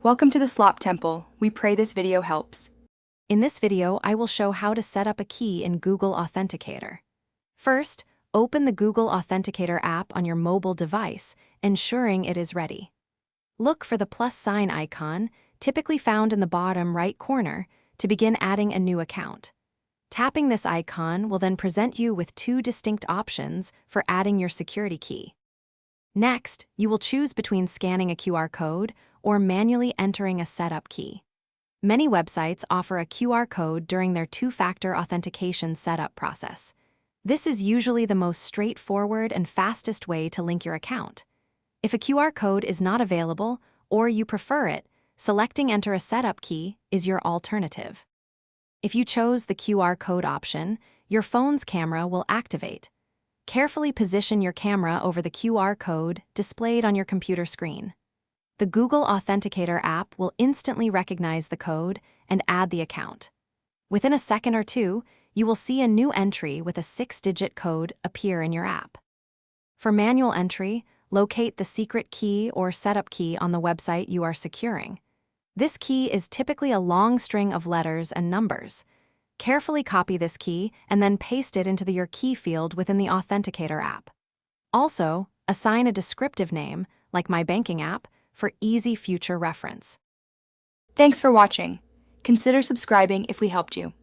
Welcome to the Slop Temple. We pray this video helps. In this video, I will show how to set up a key in Google Authenticator. First, open the Google Authenticator app on your mobile device, ensuring it is ready. Look for the plus sign icon, typically found in the bottom right corner, to begin adding a new account. Tapping this icon will then present you with two distinct options for adding your security key. Next, you will choose between scanning a QR code or manually entering a setup key. Many websites offer a QR code during their two-factor authentication setup process. This is usually the most straightforward and fastest way to link your account. If a QR code is not available or you prefer it, selecting Enter a Setup Key is your alternative. If you chose the QR code option, your phone's camera will activate. Carefully position your camera over the QR code displayed on your computer screen. The Google Authenticator app will instantly recognize the code and add the account. Within a second or two, you will see a new entry with a 6-digit code appear in your app. For manual entry, locate the secret key or setup key on the website you are securing. This key is typically a long string of letters and numbers. Carefully copy this key and then paste it into your key field within the Authenticator app. Also, assign a descriptive name, like My Banking app, for easy future reference. Thanks for watching. Consider subscribing if we helped you.